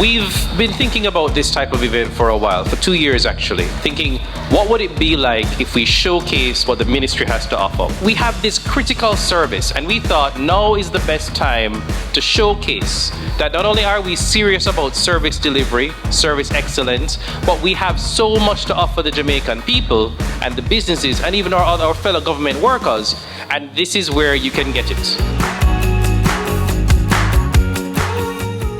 We've been thinking about this type of event for a while, for 2 years actually, thinking what would it be like if we showcase what the ministry has to offer. We have this critical service and we thought now is the best time to showcase that not only are we serious about service delivery, service excellence, but we have so much to offer the Jamaican people and the businesses and even our fellow government workers, and this is where you can get it.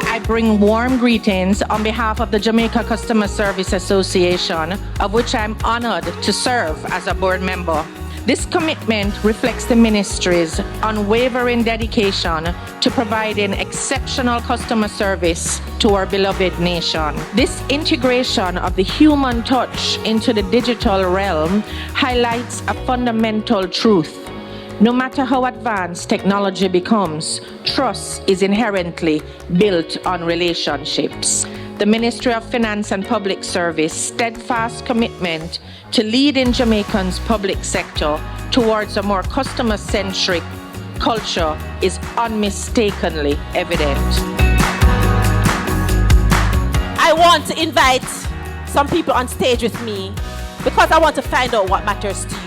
I bring warm greetings on behalf of the Jamaica Customer Service Association, of which I'm honored to serve as a board member. This commitment reflects the ministry's unwavering dedication to providing exceptional customer service to our beloved nation. This integration of the human touch into the digital realm highlights a fundamental truth. No matter how advanced technology becomes, trust is inherently built on relationships. The Ministry of Finance and Public Service steadfast commitment to leading Jamaicans' public sector towards a more customer-centric culture is unmistakably evident. I want to invite some people on stage with me because I want to find out what matters to you.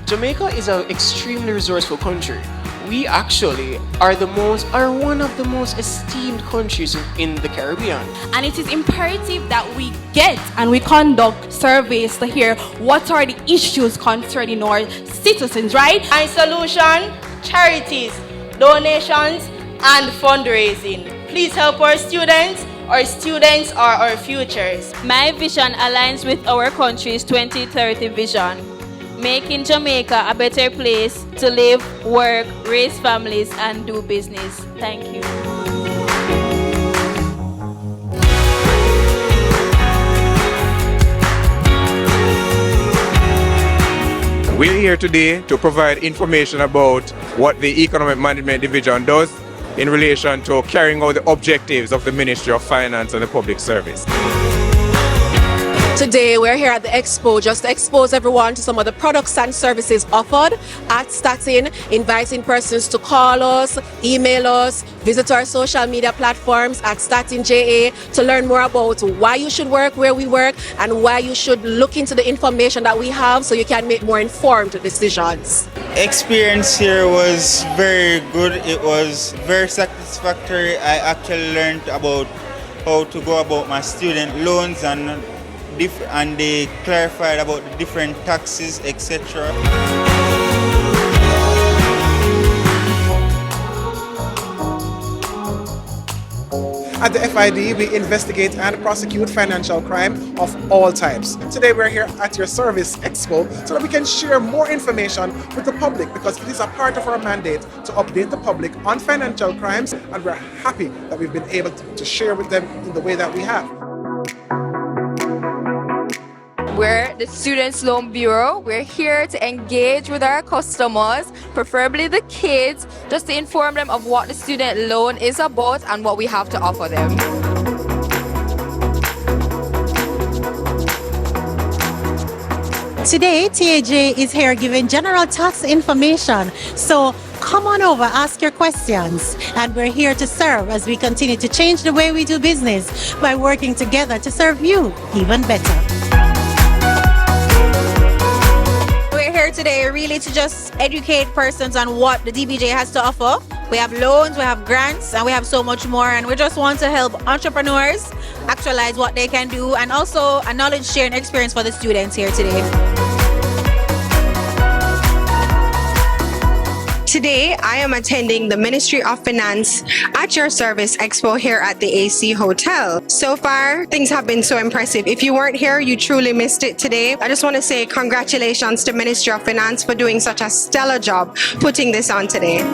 Jamaica is an extremely resourceful country. We actually are one of the most esteemed countries in the Caribbean. And it is imperative that we get and we conduct surveys to hear what are the issues concerning our citizens, right? And solution, charities, donations, and fundraising. Please help our students. Our students are our futures. My vision aligns with our country's 2030 vision, making Jamaica a better place to live, work, raise families, and do business. Thank you. We're here today to provide information about what the Economic Management Division does in relation to carrying out the objectives of the Ministry of Finance and the Public Service. Today we're here at the Expo just to expose everyone to some of the products and services offered at Statin, inviting persons to call us, email us, visit our social media platforms at StatinJA to learn more about why you should work where we work and why you should look into the information that we have so you can make more informed decisions. Experience here was very good. It was very satisfactory. I actually learned about how to go about my student loans and they clarified about the different taxes, etc. At the FID, we investigate and prosecute financial crime of all types. Today we're here at your service Expo so that we can share more information with the public, because it is a part of our mandate to update the public on financial crimes, and we're happy that we've been able to share with them in the way that we have. We're the Students Loan Bureau. We're here to engage with our customers, preferably the kids, just to inform them of what the student loan is about and what we have to offer them. Today, TAJ is here giving general tax information. So come on over, ask your questions. And we're here to serve as we continue to change the way we do business by working together to serve you even better. Here today really to just educate persons on what the DBJ has to offer. We have loans, we have grants, and we have so much more, and we just want to help entrepreneurs actualize what they can do, and also a knowledge sharing experience for the students here today. Today, I am attending the Ministry of Finance at Your Service Expo here at the AC Hotel. So far, things have been so impressive. If you weren't here, you truly missed it today. I just want to say congratulations to Ministry of Finance for doing such a stellar job putting this on today.